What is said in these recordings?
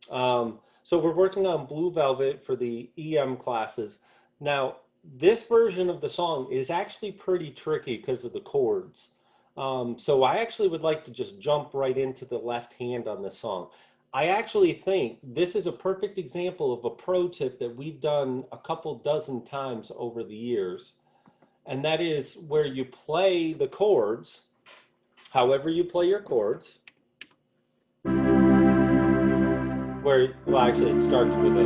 So we're working on Blue Velvet for the EM classes. Now, this version of the song is actually pretty tricky because of the chords. So I actually would like to just jump right into the left hand on this song. I actually think this is a perfect example of a pro tip that we've done a couple dozen times over the years. And that is where you play the chords, however you play your chords, where, well, actually, it starts with a.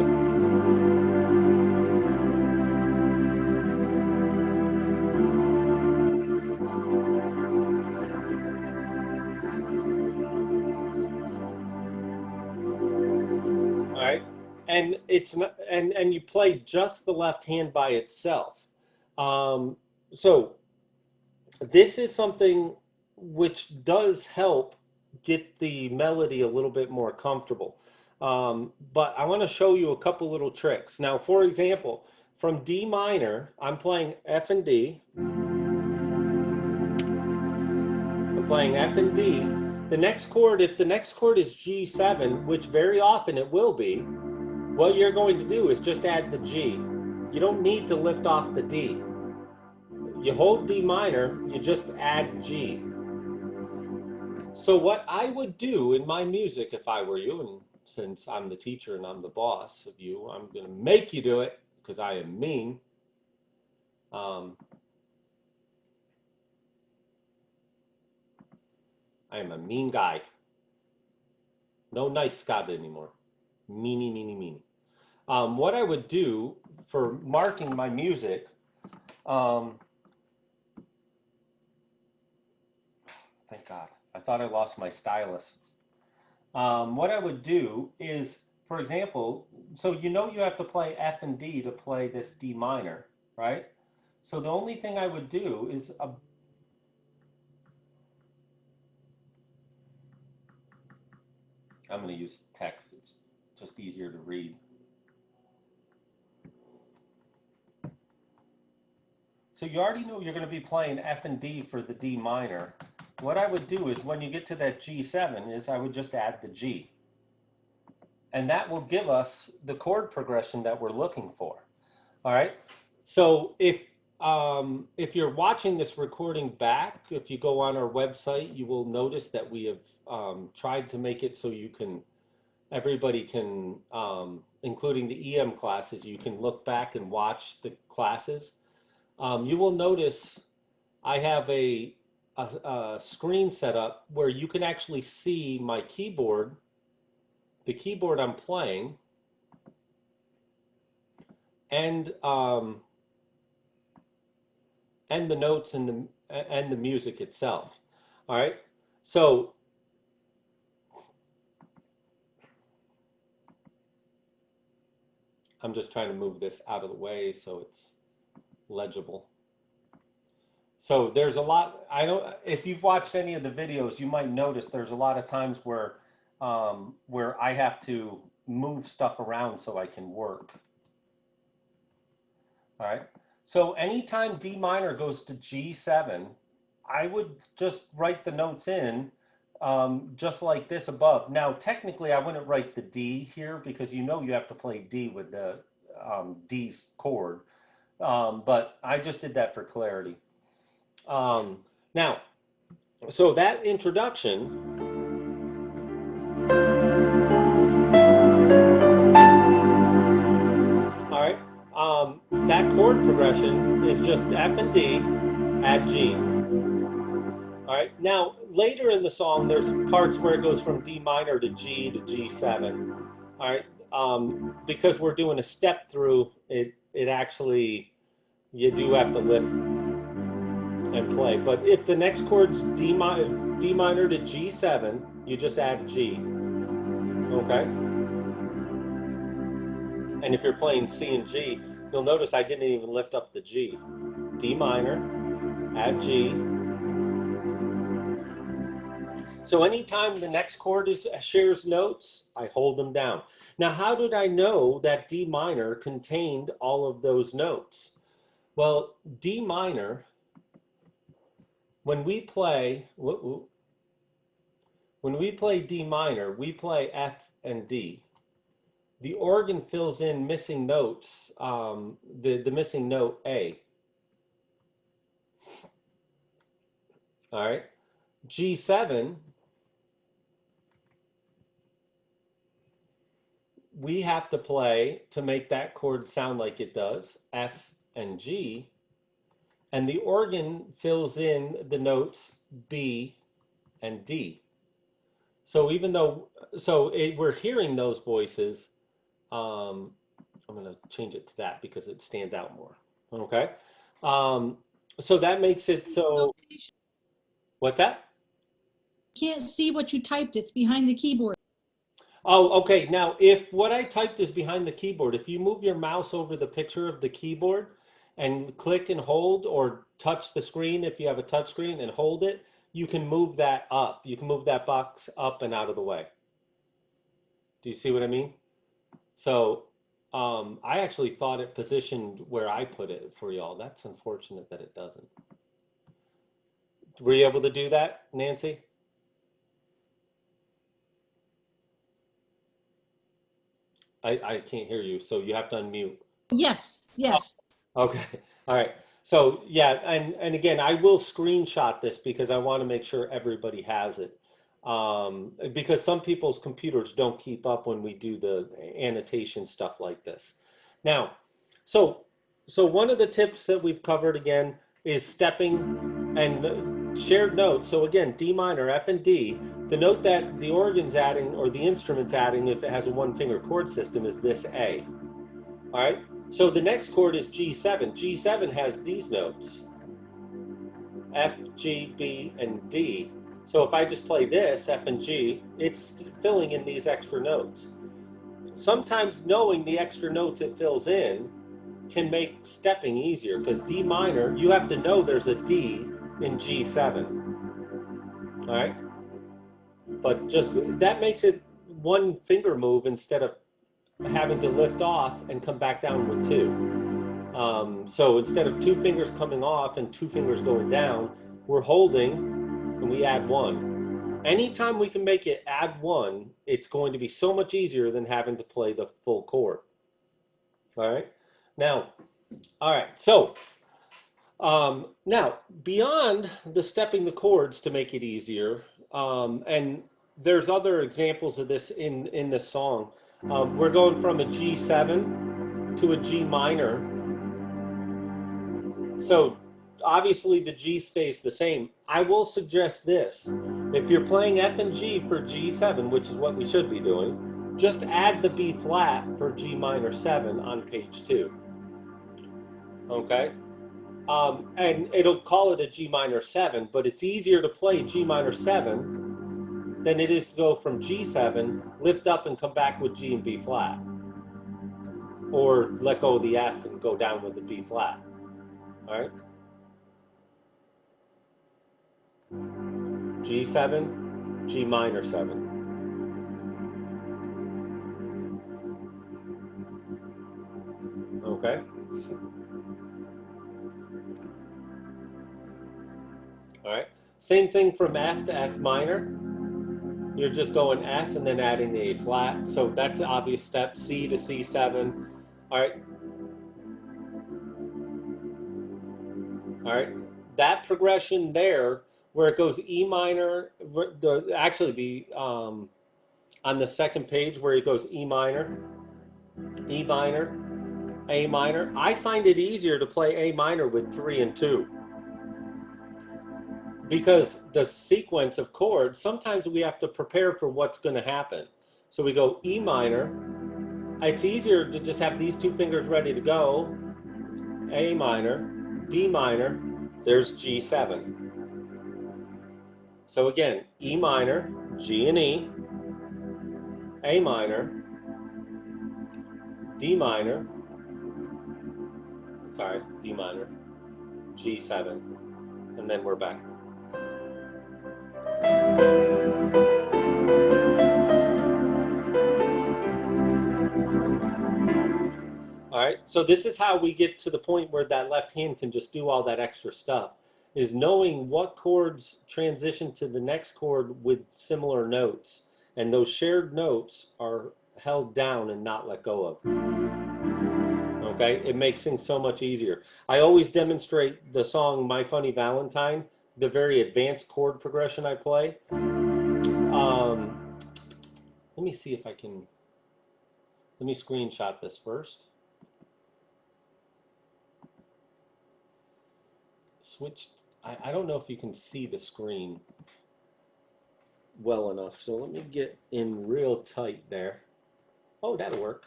All right, and it's not, and you play just the left hand by itself. Um, so this is something which does help get the melody a little bit more comfortable. But I want to show you a couple little tricks. Now, for example, from D minor, I'm playing F and D. I'm playing F and D. The next chord, if the next chord is G7, which very often it will be, what you're going to do is just add the G. You don't need to lift off the D. You hold D minor, you just add G. So what I would do in my music if I were you, and since I'm the teacher and I'm the boss of you, I'm going to make you do it because I am mean. Um, I am a mean guy. No nice Scott anymore. Meanie, meanie, meanie. What I would do for marking my music, um, thank God, I thought I lost my stylus. What I would do is, for example, so you know you have to play F and D to play this D minor, right? So the only thing I would do is, I'm going to use text, it's just easier to read. So you already know you're going to be playing F and D for the D minor. What I would do is when you get to that G7 is I would just add the G. And that will give us the chord progression that we're looking for. All right. So if you're watching this recording back, if you go on our website, you will notice that we have tried to make it so you can everybody can, including the EM classes, you can look back and watch the classes. You will notice I have a screen set up where you can actually see my keyboard, the keyboard I'm playing, and um, and the notes and the music itself. All right. So I'm just trying to move this out of the way so it's legible. So there's a lot, I don't, if you've watched any of the videos, you might notice there's a lot of times where I have to move stuff around so I can work. All right. So anytime D minor goes to G7, I would just write the notes in just like this above. Now, technically, I wouldn't write the D here because you know you have to play D with the D's chord. But I just did that for clarity. Um, now, so that introduction, all right, that chord progression is just F and D, add G. All right, now later in the song, there's parts where it goes from D minor to G7. All right, because we're doing a step through, it actually, you do have to lift and play. But if the next chord's D minor to G7, you just add G. Okay. And if you're playing C and G, you'll notice I didn't even lift up the G. D minor, add G. So anytime the next chord shares notes, I hold them down. Now, how did I know that D minor contained all of those notes? Well, D minor, when we play, when we play D minor, we play F and D. the organ fills in missing notes, the missing note A. All right. G7, we have to play to make that chord sound like it does, F and G, and the organ fills in the notes B and D. So even though, we're hearing those voices, I'm going to change it to that because it stands out more. Okay. Um, so that makes it so, what's that? Can't see what you typed. It's behind the keyboard. Oh, okay. Now, if what I typed is behind the keyboard, if you move your mouse over the picture of the keyboard and click and hold or touch the screen, if you have a touch screen and hold it, you can move that up. You can move that box up and out of the way. Do you see what I mean? So I actually thought it positioned where I put it for y'all. That's unfortunate that it doesn't. Were you able to do that, Nancy? I can't hear you, so you have to unmute. Yes, yes. Okay. All right. So yeah, and again, I will screenshot this because I want to make sure everybody has it. Because some people's computers don't keep up when we do the annotation stuff like this. Now, so one of the tips that we've covered again is stepping and shared notes. So again, D minor, F and D. The note that the organ's adding or the instrument's adding, if it has a one finger chord system, is this A. All right. So the next chord is G7. G7 has these notes, F, G, B, and D. So if I just play this, F and G, it's filling in these extra notes. Sometimes knowing the extra notes it fills in can make stepping easier because D minor, you have to know there's a D in G7. All right. But just that makes it one finger move instead of having to lift off and come back down with two. So instead of two fingers coming off and two fingers going down, we're holding and we add one. Anytime we can make it add one, it's going to be so much easier than having to play the full chord. All right. Now, all right. So now beyond the stepping the chords to make it easier, and there's other examples of this in this song. We're going from a G7 to a G minor. So obviously the G stays the same. I will suggest this. If you're playing F and G for G7, which is what we should be doing, just add the B flat for G minor 7 on page 2. Okay? And it'll call it a G minor 7, but it's easier to play G minor 7 than it is to go from G7, lift up and come back with G and B flat. Or let go of the F and go down with the B flat. All right? G7, G minor 7. Okay? All right? Same thing from F to F minor. You're just going F and then adding the A flat. So that's an obvious step. C to C7. All right? All right? That progression there, where it goes E minor, on the second page where it goes E minor, E minor, A minor, I find it easier to play A minor with 3 and 2. Because the sequence of chords, sometimes we have to prepare for what's going to happen. So we go E minor. It's easier to just have these two fingers ready to go. A minor, D minor, there's G7. So again, E minor, G and E, A minor, D minor, D minor, G7, and then we're back. All right, so this is how we get to the point where that left hand can just do all that extra stuff, is knowing what chords transition to the next chord with similar notes. And those shared notes are held down and not let go of. Okay, it makes things so much easier. I always demonstrate the song My Funny Valentine, the very advanced chord progression I play. Let me see if I can, let me screenshot this first. Switch, I don't know if you can see the screen well enough, so let me get in real tight there. Oh, that'll work.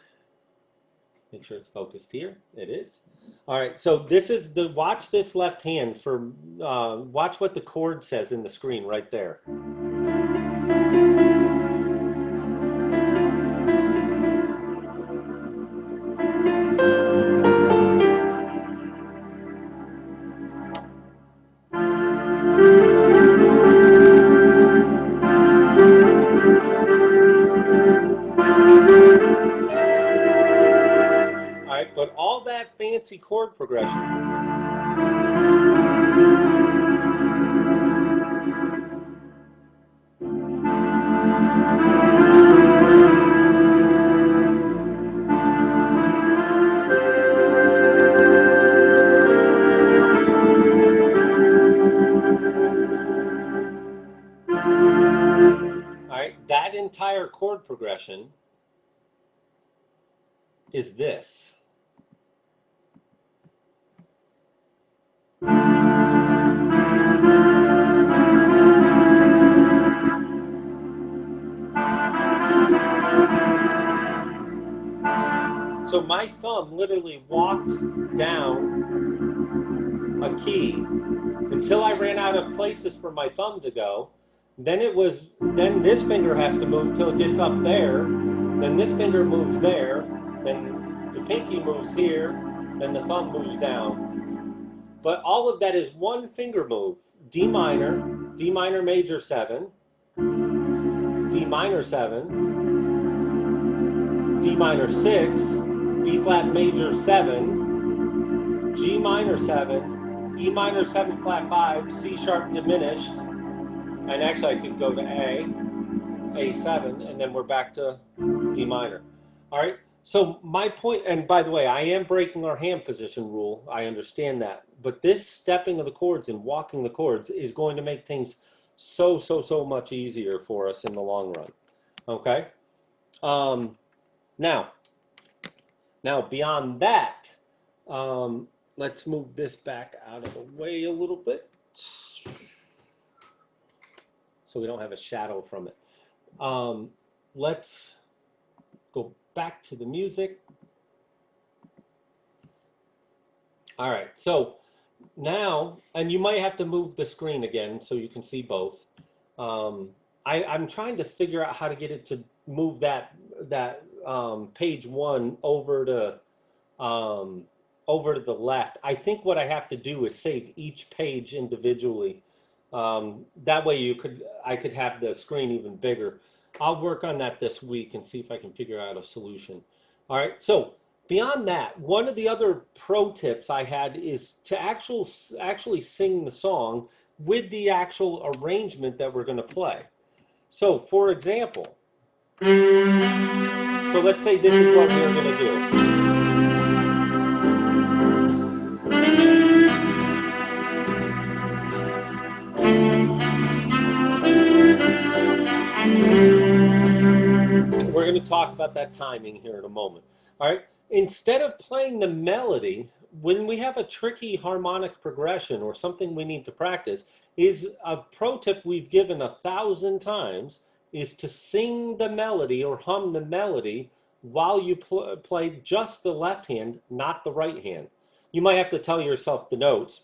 Make sure it's focused here. It is. All right, so this is the, watch this left hand for, watch what the chord says in the screen right there. All right, but all that fancy chord progression. All right, that entire chord progression is this. So my thumb literally walked down a key until I ran out of places for my thumb to go. Then this finger has to move till it gets up there. Then this finger moves there. Then the pinky moves here. Then the thumb moves down. But all of that is one finger move. D minor major 7, D minor 7, D minor 6, B flat major 7, G minor 7, E minor 7 flat 5, C sharp diminished, and actually I could go to A7, and then we're back to D minor. All right, so my point, and by the way, I am breaking our hand position rule, I understand that, but this stepping of the chords and walking the chords is going to make things so much easier for us in the long run, okay? Now beyond that, let's move this back out of the way a little bit so we don't have a shadow from it. Let's go back to the music. All right, so now, and you might have to move the screen again so you can see both. I'm trying to figure out how to get it to move that page 1 over to the left. I think what I have to do is save each page individually. That way I could have the screen even bigger. I'll work on that this week and see if I can figure out a solution. All right, so beyond that, one of the other pro tips I had is to actually sing the song with the actual arrangement that we're going to play. So for example, so let's say this is what we're going to do. We're going to talk about that timing here in a moment. All right. Instead of playing the melody, when we have a tricky harmonic progression or something we need to practice, is a pro tip we've given 1,000 times is to sing the melody or hum the melody while you play just the left hand, not the right hand. You might have to tell yourself the notes.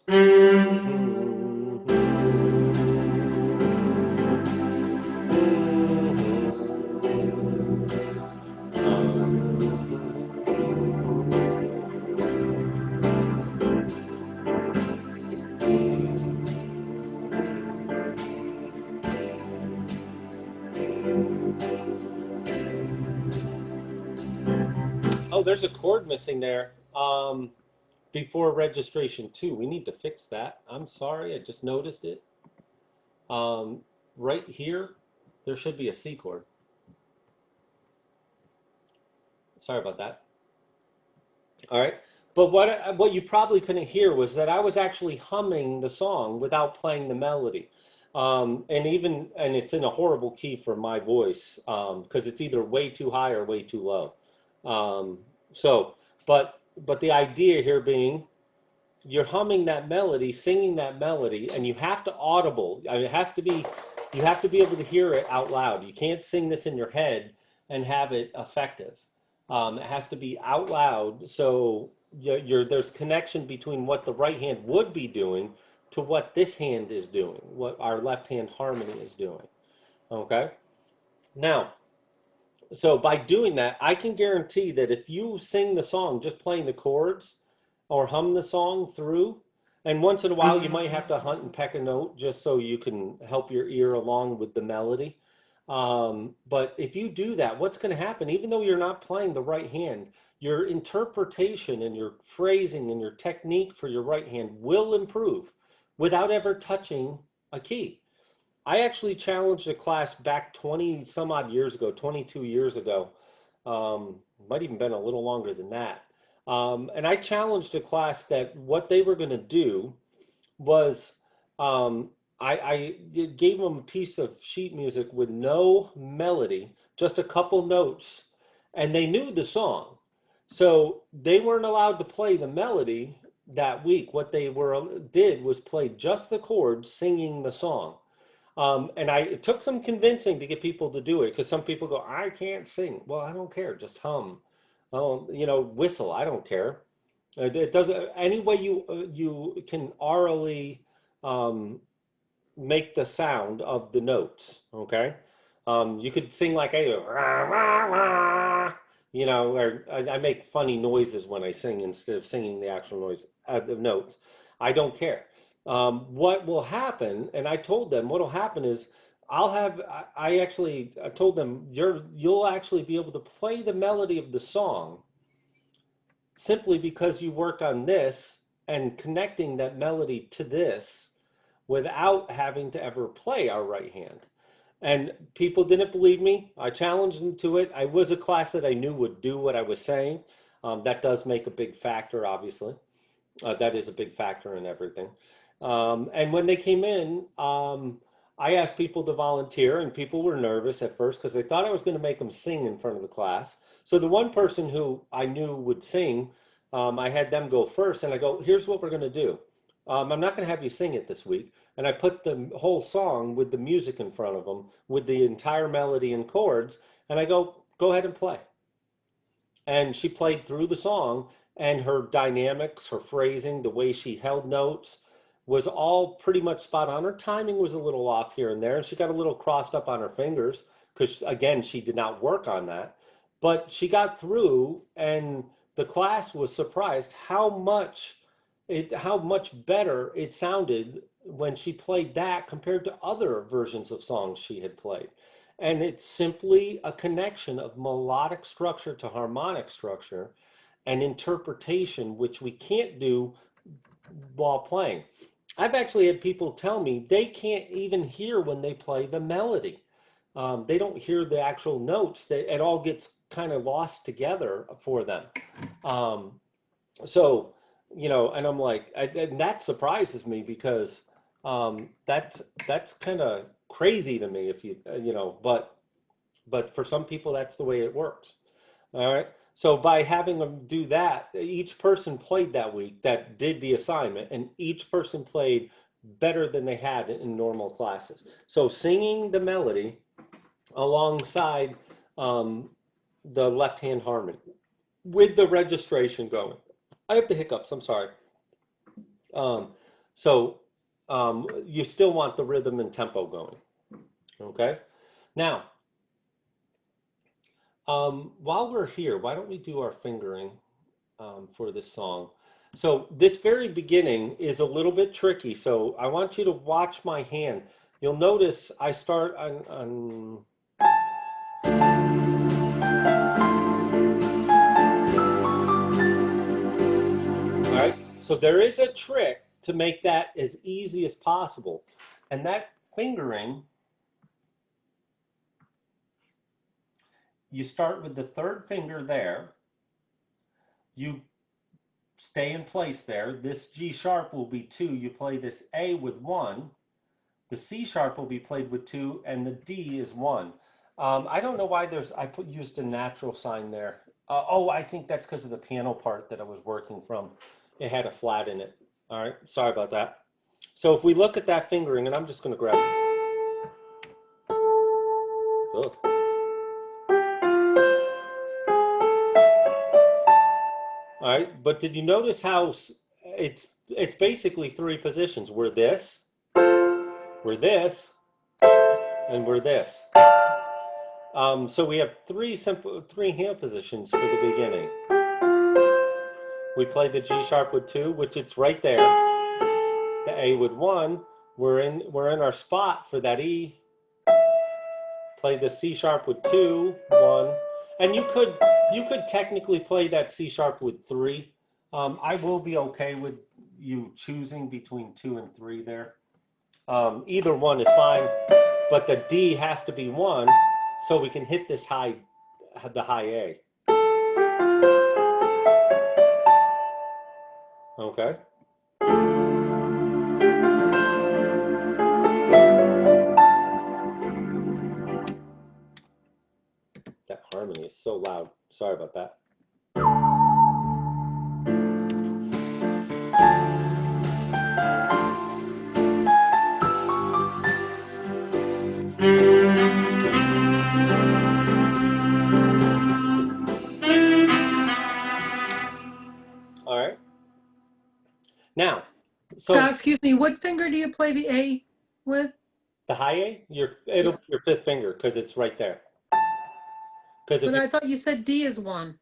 Oh, there's a chord missing there before registration 2. We need to fix that. I'm sorry, I just noticed it. Right here, there should be a C chord. Sorry about that. All right. But what you probably couldn't hear was that I was actually humming the song without playing the melody. And it's in a horrible key for my voice because it's either way too high or way too low. Um, so, but the idea here being you're humming that melody, singing that melody, and you have to audible. I mean, it has to be, you have to be able to hear it out loud. You can't sing this in your head and have it effective. It has to be out loud. So there's connection between what the right hand would be doing to what this hand is doing, what our left hand harmony is doing. Okay. Now, so by doing that, I can guarantee that if you sing the song just playing the chords or hum the song through, and once in a while you might have to hunt and peck a note just so you can help your ear along with the melody. But if you do that, what's going to happen, even though you're not playing the right hand, your interpretation and your phrasing and your technique for your right hand will improve without ever touching a key. I actually challenged a class back 20 some odd years ago, 22 years ago. Might even been a little longer than that. And I challenged a class that what they were going to do was I gave them a piece of sheet music with no melody, just a couple notes, and they knew the song. So they weren't allowed to play the melody that week. What they did was play just the chords, singing the song. And it took some convincing to get people to do it because some people go, I can't sing. Well, I don't care. Just hum. Whistle. I don't care. It doesn't. Any way you can orally make the sound of the notes. Okay. You could sing like rah, rah, rah, or I make funny noises when I sing instead of singing the actual noise, the notes. I don't care. What will happen, and I told them what will happen is I told them you'll actually be able to play the melody of the song simply because you worked on this and connecting that melody to this without having to ever play our right hand. And people didn't believe me. I challenged them to it. I was a class that I knew would do what I was saying. That does make a big factor, obviously. That is a big factor in everything. And when they came in, I asked people to volunteer, and people were nervous at first because they thought I was going to make them sing in front of the class. So the one person who I knew would sing, I had them go first, and I go, here's what we're going to do. I'm not going to have you sing it this week. And I put the whole song with the music in front of them, with the entire melody and chords, and I go ahead and play. And she played through the song, and her dynamics, her phrasing, the way she held notes was all pretty much spot on. Her timing was a little off here and there, and she got a little crossed up on her fingers because, again, she did not work on that. But she got through, and the class was surprised how much better it sounded when she played that compared to other versions of songs she had played. And it's simply a connection of melodic structure to harmonic structure and interpretation, which we can't do while playing. I've actually had people tell me they can't even hear when they play the melody. They don't hear the actual notes. It all gets kind of lost together for them. So, and I'm like, and that surprises me because that's kind of crazy to me if but for some people that's the way it works. All right. So by having them do that, each person played that week that did the assignment, and each person played better than they had in normal classes. So singing the melody alongside the left-hand harmony with the registration going. I have the hiccups, I'm sorry. So you still want the rhythm and tempo going, okay? Now, while we're here, why don't we do our fingering for this song? So this very beginning is a little bit tricky, so I want you to watch my hand. You'll notice I start on all right, so there is a trick to make that as easy as possible, and that fingering you start with the third finger there. You stay in place there. This G sharp will be 2. You play this A with 1. The C sharp will be played with 2, and the D is 1. I don't know why used a natural sign there. Oh, I think that's because of the piano part that I was working from. It had a flat in it. All right, sorry about that. So if we look at that fingering, and I'm just going to grab it. Ugh. All right, but did you notice how it's basically 3 positions? We're this, and we're this. So we have 3 hand positions for the beginning. We play the G sharp with 2, which it's right there. The A with 1. We're in our spot for that E. Play the C sharp with 2, 1, and you could technically play that C sharp with 3. I will be okay with you choosing between 2 and 3 there. Either one is fine, but the D has to be 1 so we can hit this the high A. Okay. That harmony is so loud. Sorry about that. All right. Now, Scott, excuse me, what finger do you play the A with? The high A, your 5th finger, because it's right there. But I thought you said D is 1.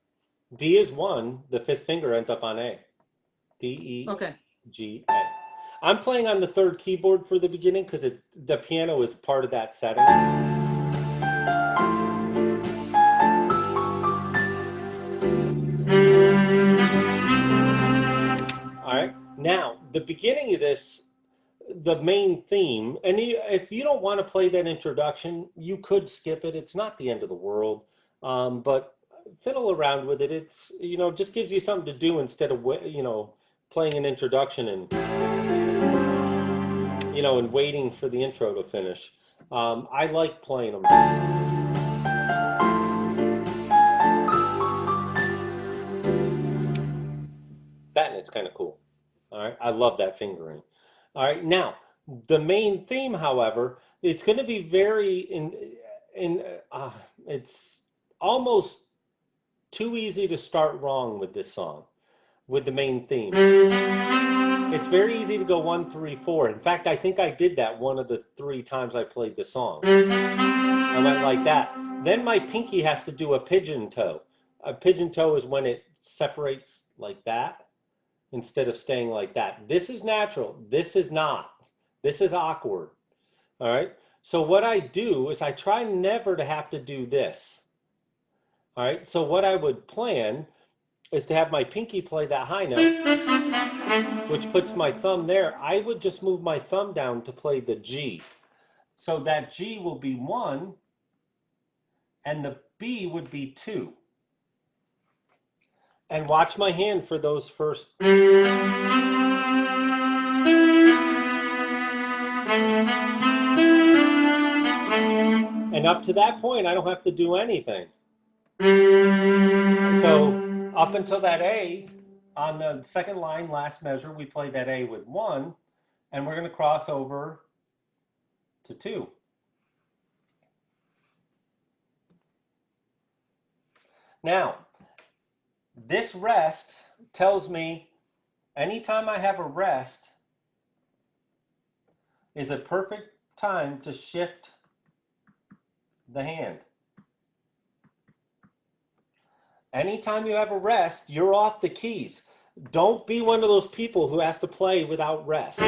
D is 1. The 5th finger ends up on A. D, E, okay. G, A. I'm playing on the 3rd keyboard for the beginning because the piano is part of that setting. All right. Now, the beginning of this, the main theme, and if you don't want to play that introduction, you could skip it. It's not the end of the world, but fiddle around with it. It's, just gives you something to do instead of, playing an introduction and, and waiting for the intro to finish. I like playing them. That, and it's kind of cool. All right. I love that fingering. All right, now the main theme, however, it's going to be very it's almost too easy to start wrong with this song, with the main theme. It's very easy to go 1, 3, 4. In fact, I think I did that one of the 3 times I played the song. I went like that. Then my pinky has to do a pigeon toe. A pigeon toe is when it separates like that, instead of staying like that. This is natural. This is not. This is awkward. All right. So what I do is I try never to have to do this. All right. So what I would plan is to have my pinky play that high note, which puts my thumb there. I would just move my thumb down to play the G. So that G will be 1 and the B would be 2. And watch my hand for those first. And up to that point, I don't have to do anything. So up until that A, on the 2nd line, last measure, we play that A with 1, and we're going to cross over to 2. Now, this rest tells me anytime I have a rest is a perfect time to shift the hand. Anytime you have a rest, you're off the keys. Don't be one of those people who has to play without rest.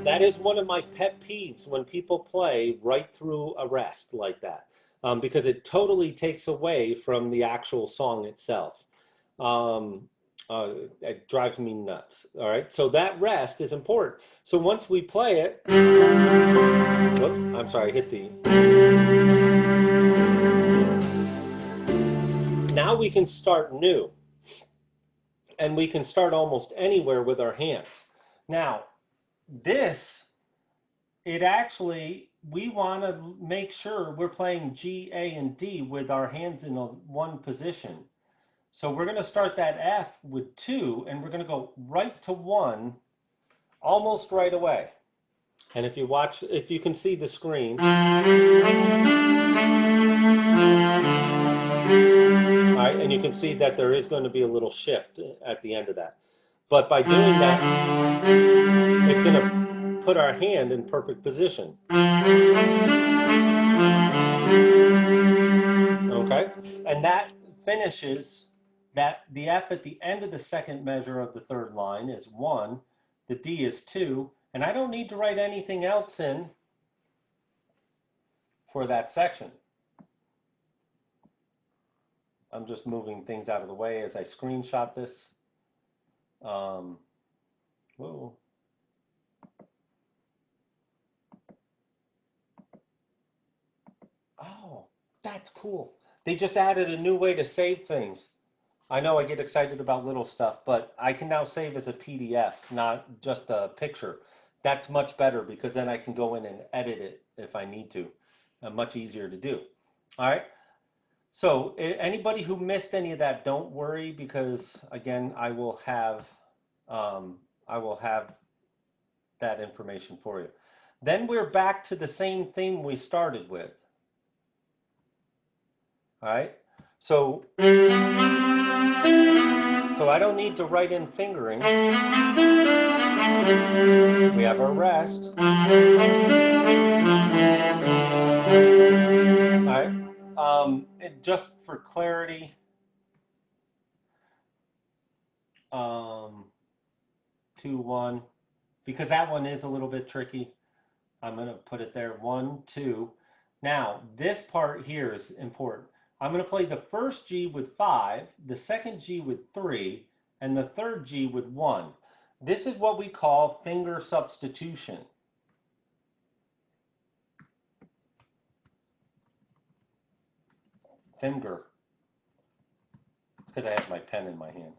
That is one of my pet peeves when people play right through a rest like that, because it totally takes away from the actual song itself. It drives me nuts. All right, so that rest is important. So once we play it, whoops, I'm sorry, I hit the. Now we can start new, and we can start almost anywhere with our hands. Now, this, it actually, we want to make sure we're playing G, A, and D with our hands in one position. So we're going to start that F with 2, and we're going to go right to 1 almost right away. And if you watch, if you can see the screen, all right, and you can see that there is going to be a little shift at the end of that. But by doing that, it's going to put our hand in perfect position. Okay, and that finishes that. The F at the end of the second measure of the third line is 1, the D is 2, and I don't need to write anything else in for that section. I'm just moving things out of the way as I screenshot this. Whoa. Oh, that's cool. They just added a new way to save things. I know I get excited about little stuff, but I can now save as a PDF, not just a picture. That's much better because then I can go in and edit it if I need to. Much easier to do. All right. So anybody who missed any of that, don't worry, because again, I will have that information for you. Then we're back to the same theme we started with. All right. So I don't need to write in fingering. We have our rest. All right. Just for clarity, 2, 1, because that one is a little bit tricky. I'm going to put it there. 1, 2. Now, this part here is important. I'm going to play the first G with 5, the second G with 3, and the third G with 1. This is what we call finger substitution. Finger. It's because I have my pen in my hand.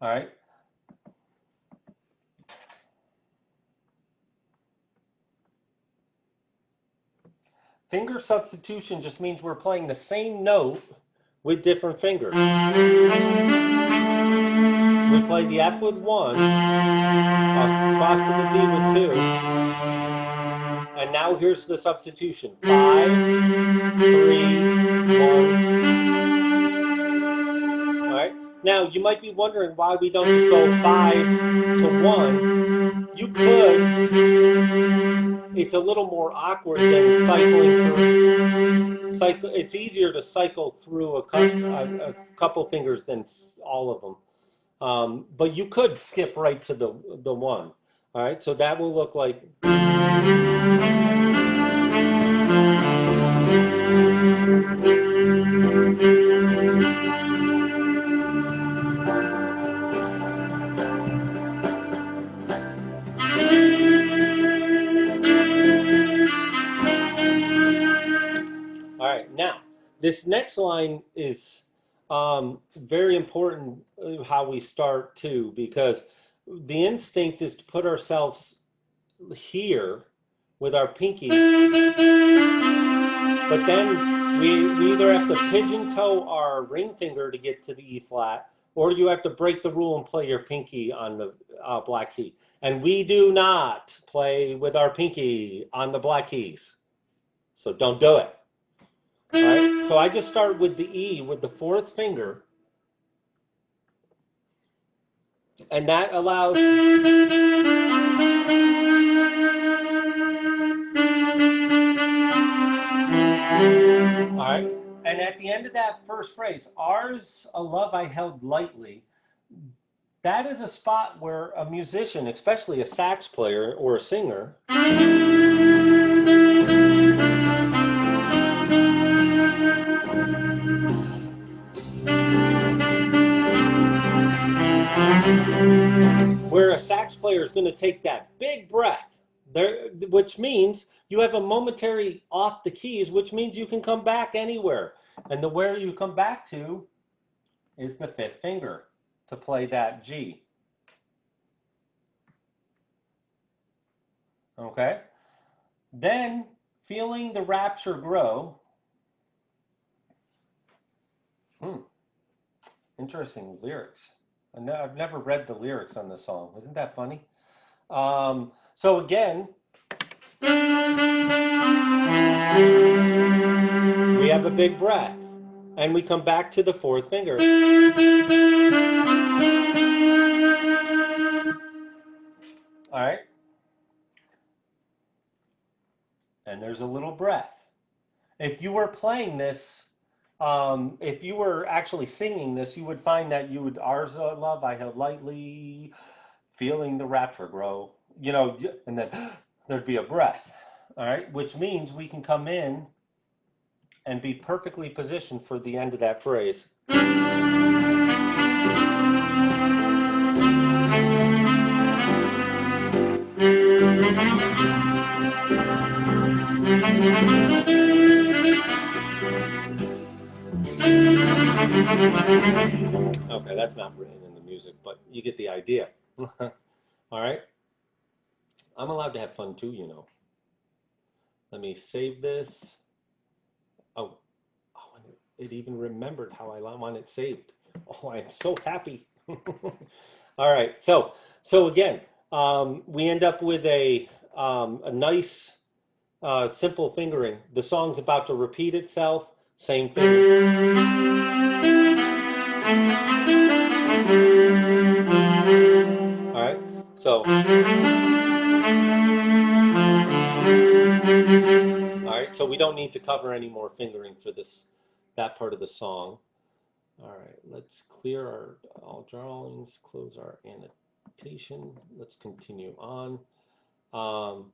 All right. Finger substitution just means we're playing the same note with different fingers. We play the F with 1, across to the D with 2, and now here's the substitution. 5, 3, 1. All right. Now you might be wondering why we don't just go 5 to 1. You could. It's a little more awkward than cycling through. It's easier to cycle through a couple fingers than all of them. But you could skip right to the 1. All right, so that will look like. All right, now this next line is very important how we start too, because the instinct is to put ourselves here with our pinky, but then we either have to pigeon toe our ring finger to get to the E flat, or you have to break the rule and play your pinky on the black key. And we do not play with our pinky on the black keys, so don't do it. All right, so I just start with the E with the 4th finger, and that allows. All right, and at the end of that first phrase, ours a love I held lightly, that is a spot where a musician, especially a sax player or a singer, where a sax player is going to take that big breath, there, which means you have a momentary off the keys, which means you can come back anywhere. And the where you come back to is the fifth finger to play that G. Okay? Then, feeling the rapture grow. Interesting lyrics. I've never read the lyrics on this song. Isn't that funny? So again, we have a big breath, and we come back to the fourth finger. All right? And there's a little breath. If you were playing this, if you were actually singing this, you would find that you would, ours love I held lightly, feeling the rapture grow, you know, and then there'd be a breath, all right, which means we can come in and be perfectly positioned for the end of that phrase. Okay, that's not written in the music, but you get the idea. All right. I'm allowed to have fun too, you know. Let me save this. Oh, it even remembered how I want it saved. Oh, I'm so happy. All right. So again, we end up with a nice simple fingering. The song's about to repeat itself. Same finger. All right, so, all right, so we don't need to cover any more fingering for that part of the song. All right, let's clear all drawings, close our annotation. Let's continue on. All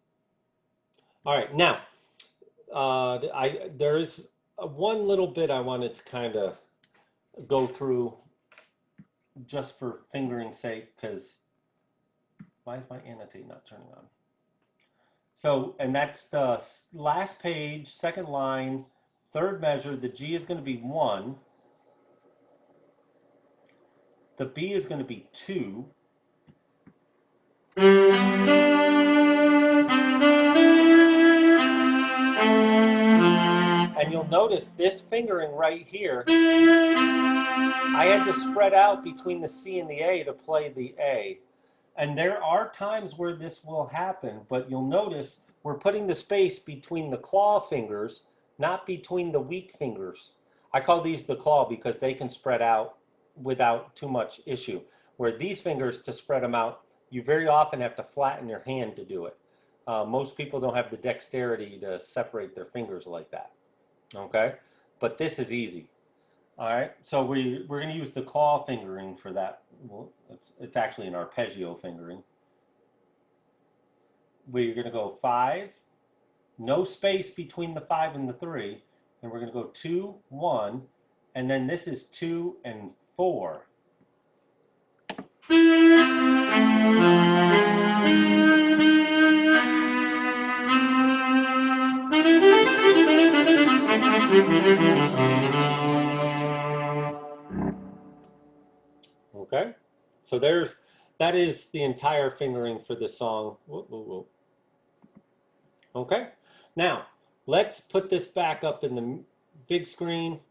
right, now, there is one little bit I wanted to kind of go through just for fingering's sake, because why is my annotate not turning on? So, and that's the last page, second line, third measure. The G is going to be 1. The B is going to be 2. And you'll notice this fingering right here, I had to spread out between the C and the A to play the A. And there are times where this will happen, but you'll notice we're putting the space between the claw fingers, not between the weak fingers. I call these the claw because they can spread out without too much issue. Where these fingers, to spread them out, you very often have to flatten your hand to do it. Most people don't have the dexterity to separate their fingers like that. Okay, but this is easy. All right, so we're going to use the claw fingering for that. Well, it's actually an arpeggio fingering. We're going to go 5, no space between the 5 and the 3, and we're going to go 2, 1, and then this is 2 and 4. Okay, so that is the entire fingering for this song. Whoa, whoa, whoa. Okay, now let's put this back up in the big screen.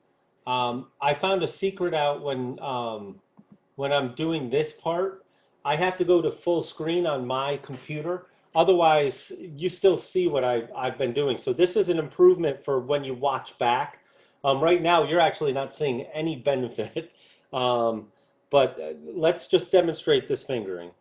I found a secret out when I'm doing this part. I have to go to full screen on my computer. Otherwise, you still see what I've been doing. So this is an improvement for when you watch back. Right now, you're actually not seeing any benefit. But let's just demonstrate this fingering.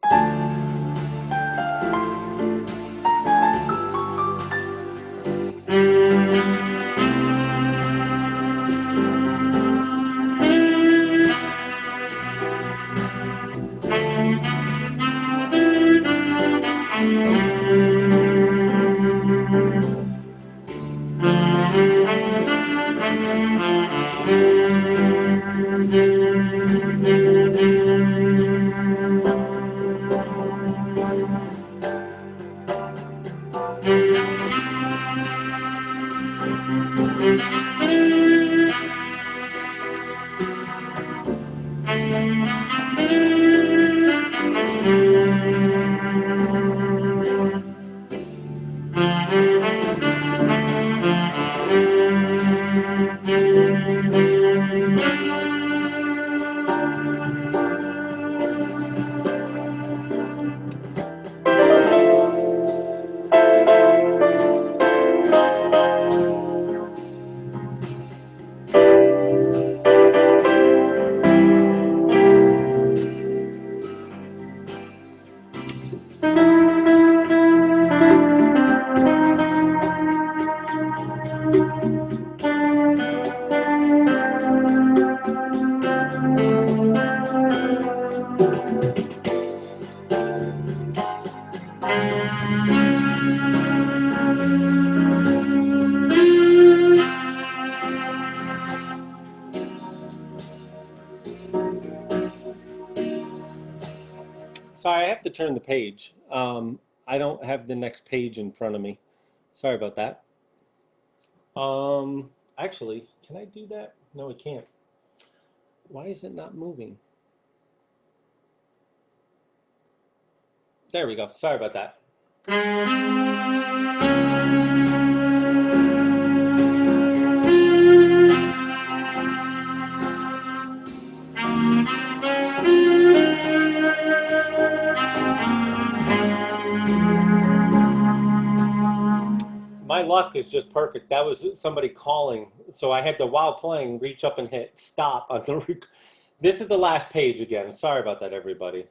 Sorry, I have to turn the page. I don't have the next page in front of me. Sorry about that. Actually, can I do that? No, I can't. Why is it not moving? There we go. Sorry about that. My luck is just perfect. That was somebody calling, so I had to, while playing, reach up and hit stop on the. This is the last page again. Sorry about that, everybody.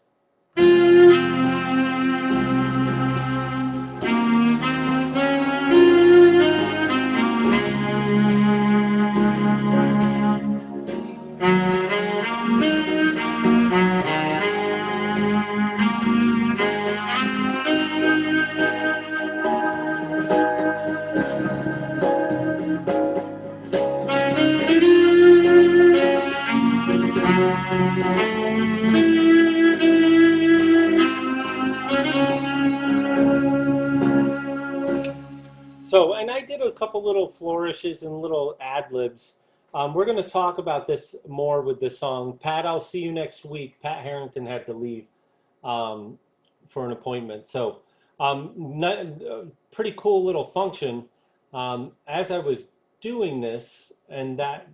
So, and I did a couple little flourishes and little ad libs. We're going to talk about this more with this song. Pat, I'll see you next week. Pat Harrington had to leave for an appointment. So, pretty cool little function. As I was doing this, and that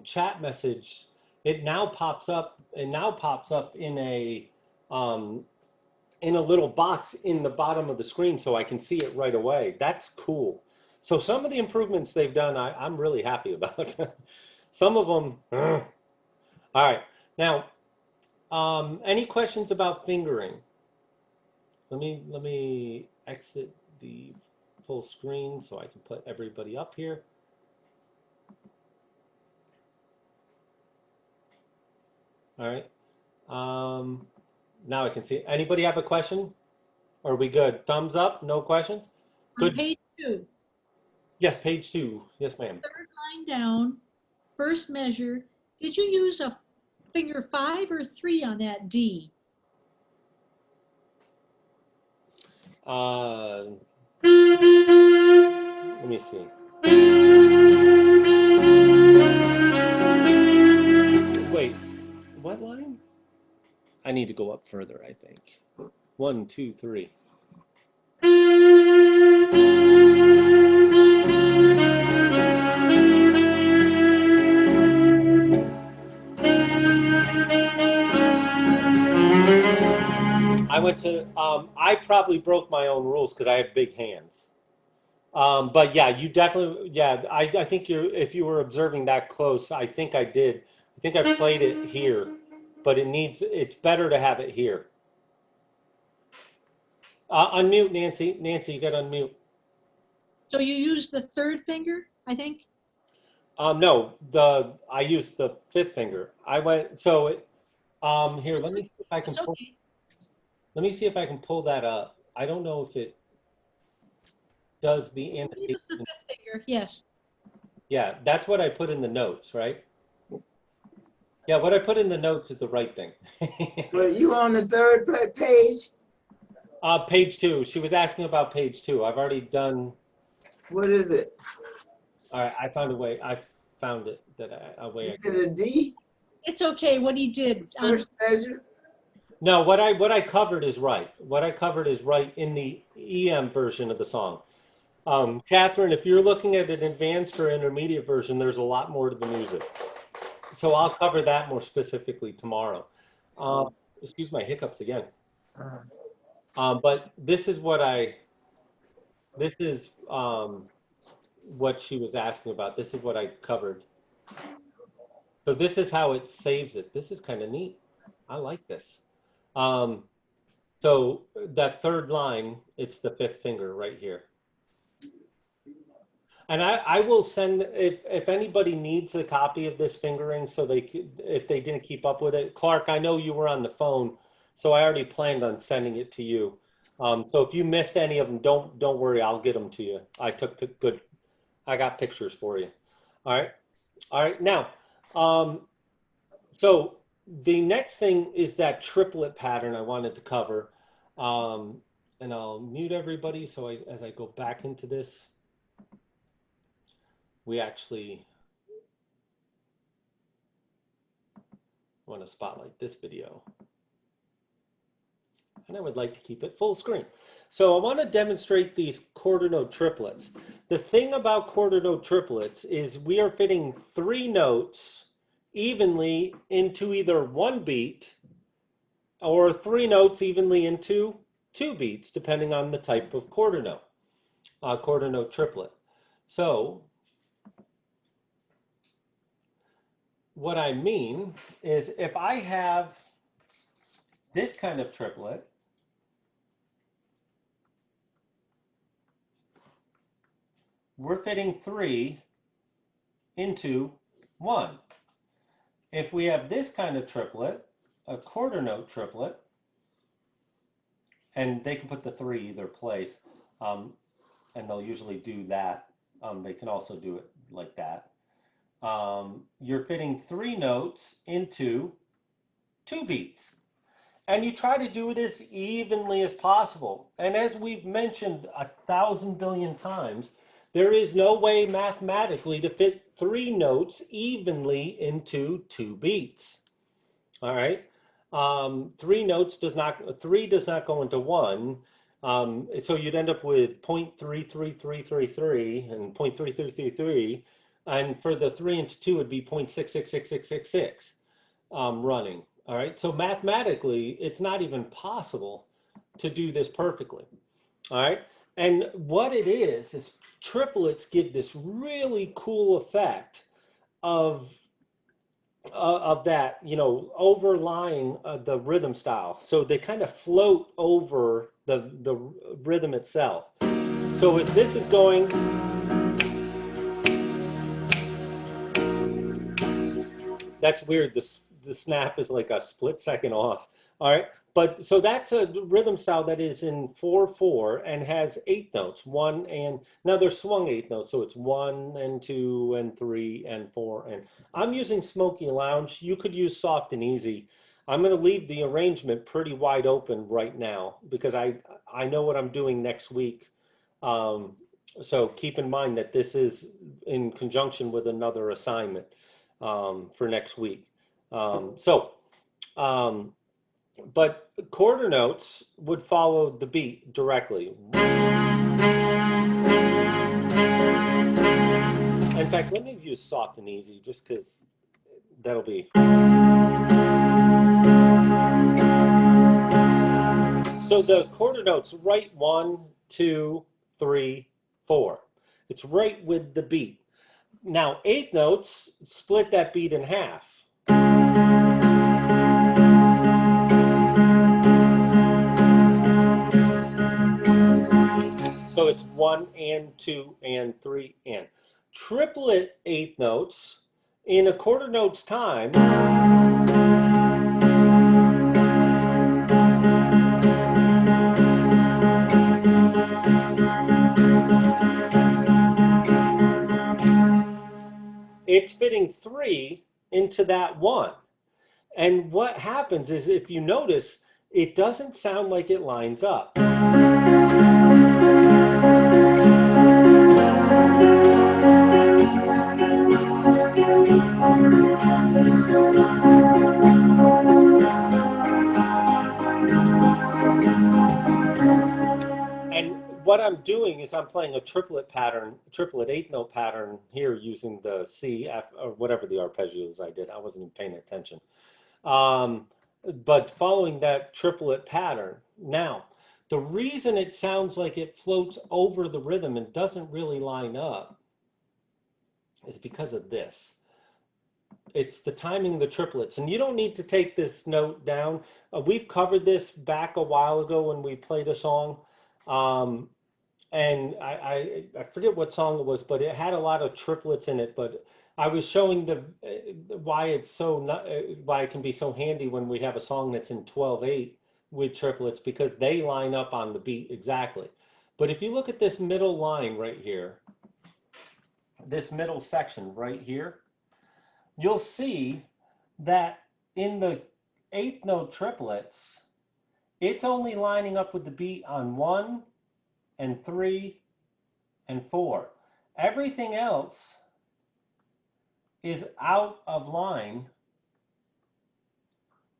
chat message, it now pops up. It now pops up in a little box in the bottom of the screen, so I can see it right away. That's cool. So some of the improvements they've done, I'm really happy about. Some of them. All right. Now, any questions about fingering? Let me exit the full screen so I can put everybody up here. All right. Now I can see. Anybody have a question? Are we good? Thumbs up? No questions? On Good. page 2, Yes, page 2. Yes, ma'am. third line down, first measure, did you use a finger 5 or 3 on that D? Let me see. Wait, what line? I need to go up further, I think. 1, 2, 3. I went to, I probably broke my own rules because I have big hands. But yeah, you definitely, yeah, I think if you were observing that close, I think I did. I think I played it here, but it's better to have it here. Unmute, Nancy. Nancy, you got to unmute. So you used the third finger, I think? No, I used the 5th finger. I went, so here, let me see if I can It's pull, okay. let me see if I can pull that up. I don't know if it does the It was the annotation. 5th finger, yes. Yeah, that's what I put in the notes, right? Yeah, what I put in the notes is the right thing. Were you on the third page? Page 2. She was asking about page 2. I've already done. What is it? All right, I found a way. I found it a way. You did a D, It's okay, what he did. first measure? No, what I covered is right. What I covered is right in the EM version of the song. Catherine, if you're looking at an advanced or intermediate version, there's a lot more to the music. So I'll cover that more specifically tomorrow. Excuse my hiccups again. But this is what what she was asking about. This is what I covered. So this is how it saves it. This is kind of neat. I like this. So that third line, it's the 5th finger right here. And I will send, if anybody needs a copy of this fingering, so if they didn't keep up with it, Clark, I know you were on the phone, so I already planned on sending it to you. So if you missed any of them, don't worry, I'll get them to you. I got pictures for you. All right. Now, so the next thing is that triplet pattern I wanted to cover. And I'll mute everybody so as I go back into this, we actually want to spotlight this video. And I would like to keep it full screen. So I want to demonstrate these quarter note triplets. The thing about quarter note triplets is we are fitting 3 notes evenly into either 1 beat or 3 notes evenly into 2 beats, depending on the type of quarter note triplet. So what I mean is if I have this kind of triplet, we're fitting 3 into 1. If we have this kind of triplet, a quarter note triplet, and they can put the 3 either place, and they'll usually do that. They can also do it like that. You're fitting 3 notes into 2 beats. And you try to do it as evenly as possible. And as we've mentioned 1,000 billion times, there is no way mathematically to fit 3 notes evenly into 2 beats. All right. 3 does not go into 1. So you'd end up with 0.33333 and 0.3333. And for the 3 into 2, it'd be 0.666666 running. All right, so mathematically, it's not even possible to do this perfectly. All right, and what it is triplets give this really cool effect of that, you know, overlying the rhythm style. So they kind of float over the rhythm itself. So if this is going, that's weird. The snap is like a split second off. All right. But so that's a rhythm style that is in 4/4 and has 8 notes. 1 and now they're swung 8 notes. So it's 1 and 2 and 3 and 4. And I'm using Smoky Lounge. You could use Soft and Easy. I'm going to leave the arrangement pretty wide open right now because I know what I'm doing next week. So keep in mind that this is in conjunction with another assignment for next week. But quarter notes would follow the beat directly. In fact, let me use Soft and Easy just because that'll be. So the quarter notes right 1, 2, 3, 4. It's right with the beat. Now 8 notes split that beat in half. So it's 1 and 2 and 3 and. Triplet 8 notes in a quarter note's time. It's fitting 3 into that 1. And what happens is, if you notice, it doesn't sound like it lines up. And what I'm doing is I'm playing a triplet 8-note pattern here using the C, F, or whatever the arpeggios I did. I wasn't even paying attention. But following that triplet pattern. Now, the reason it sounds like it floats over the rhythm and doesn't really line up is because of this. It's the timing of the triplets. And you don't need to take this note down. We've covered this back a while ago when we played a song. And I forget what song it was, but it had a lot of triplets in it. But I was showing why it can be so handy when we have a song that's in 12/8 with triplets, because they line up on the beat exactly. But if you look at this middle line right here, this middle section right here, you'll see that in the eighth note triplets, it's only lining up with the beat on 1 and 3 and 4. Everything else is out of line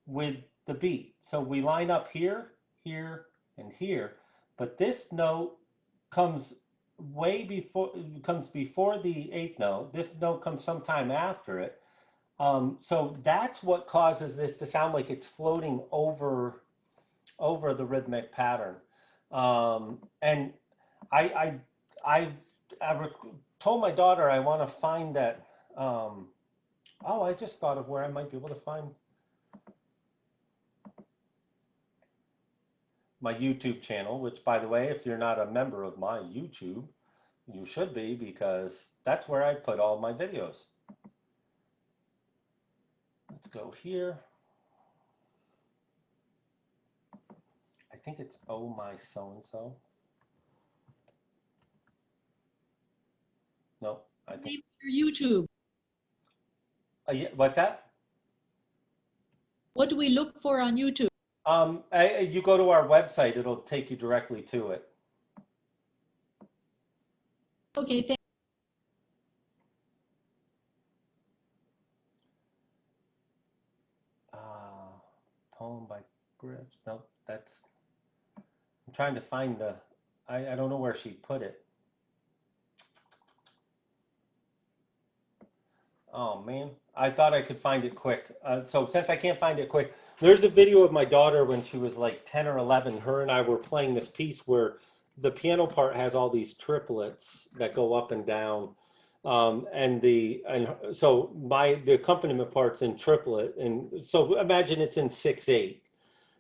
with the beat. So we line up here, here, and here, but this note comes before the eighth note. This note comes sometime after it. So that's what causes this to sound like it's floating over the rhythmic pattern. And I told my daughter I want to find that. Oh, I just thought of where I might be able to find my YouTube channel, which, by the way, if you're not a member of my YouTube, you should be, because that's where I put all my videos. Let's go here. I think it's Oh My So-and-so. No, I think. Name of your YouTube. Yeah, what's that? What do we look for on YouTube? You go to our website, it'll take you directly to it. Okay, thank Poem by Griffiths. No, that's. I'm trying to find the. I don't know where she put it. Oh man, I thought I could find it quick. So since I can't find it quick, there's a video of my daughter when she was like 10 or 11. Her and I were playing this piece where the piano part has all these triplets that go up and down. So the accompaniment part's in triplet. And so imagine it's in 6/8,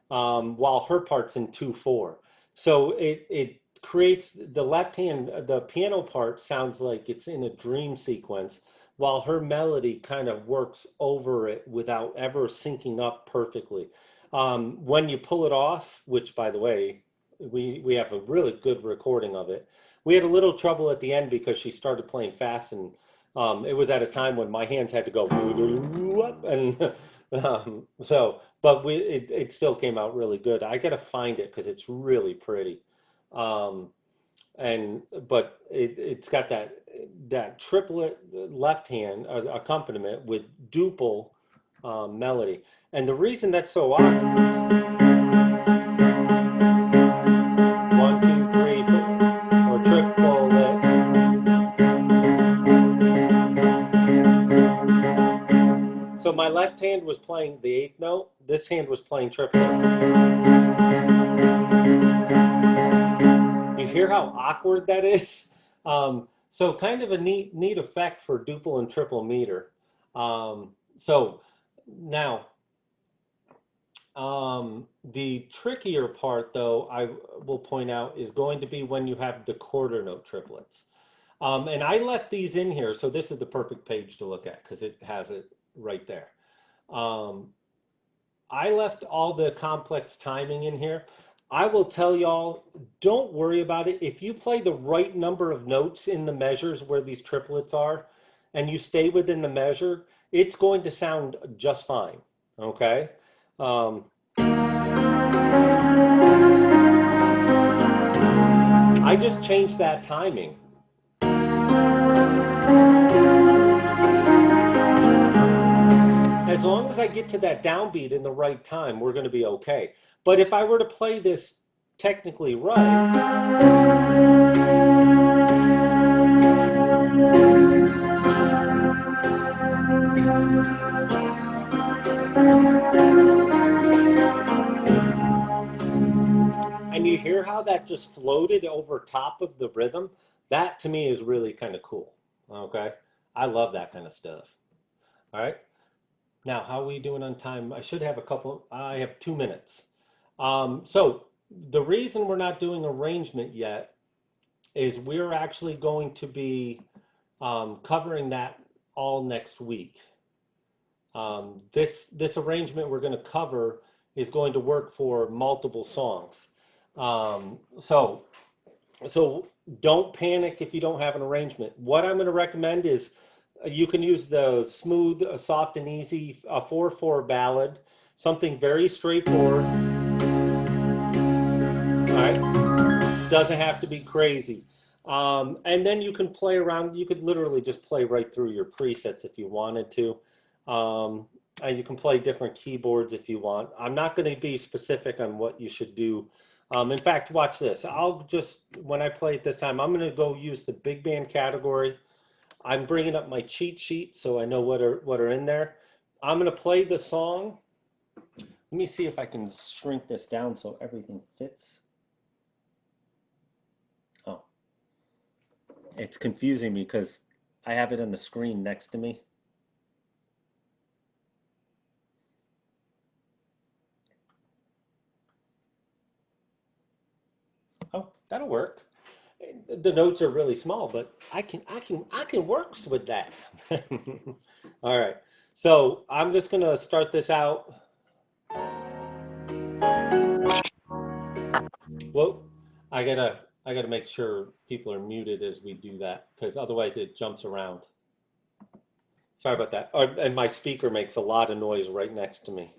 while her part's in 2/4. So it creates the left hand, the piano part sounds like it's in a dream sequence, while her melody kind of works over it without ever syncing up perfectly. When you pull it off, which, by the way, we have a really good recording of it. We had a little trouble at the end because she started playing fast, and it was at a time when my hands had to go, and but it still came out really good. I gotta find it because it's really pretty. But it's got that triplet left hand accompaniment with duple melody, and the reason that's so odd. 1, 2, 3, or triplet. So my left hand was playing the eighth note. This hand was playing triplets. You hear how awkward that is? So kind of a neat effect for duple and triple meter. So now, the trickier part, though, I will point out, is going to be when you have the quarter note triplets. And I left these in here, so this is the perfect page to look at because it has it right there. I left all the complex timing in here. I will tell y'all, don't worry about it. If you play the right number of notes in the measures where these triplets are, and you stay within the measure, it's going to sound just fine, okay? I just changed that timing. As long as I get to that downbeat in the right time, we're going to be okay. But if I were to play this technically right, and you hear how that just floated over top of the rhythm, that to me is really kind of cool. Okay, I love that kind of stuff. All right. Now, how are we doing on time? I should have I have 2 minutes. So the reason we're not doing arrangement yet is we're actually going to be covering that all next week. This arrangement we're going to cover is going to work for multiple songs. So don't panic if you don't have an arrangement. What I'm going to recommend is You can use the smooth, soft and easy, 4/4 ballad, something very straightforward. All right, doesn't have to be crazy. And then you can play around. You could literally just play right through your presets if you wanted to. And you can play different keyboards if you want. I'm not going to be specific on what you should do. In fact, watch this. I'll just, when I play it this time, I'm going to go use the big band category. I'm bringing up my cheat sheet so I know what are in there. I'm going to play the song. Let me see if I can shrink this down so everything fits. Oh, it's confusing me because I have it on the screen next to me. Oh, that'll work. The notes are really small, but I can work with that. All right. So I'm just gonna start this out. Whoa, I gotta make sure people are muted as we do that because otherwise it jumps around. Sorry about that. And my speaker makes a lot of noise right next to me.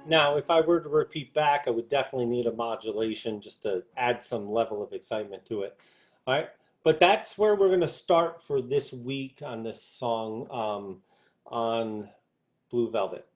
Now, if I were to repeat back, I would definitely need a modulation just to add some level of excitement to it. All right, but that's where we're going to start for this week on this song on Blue Velvet.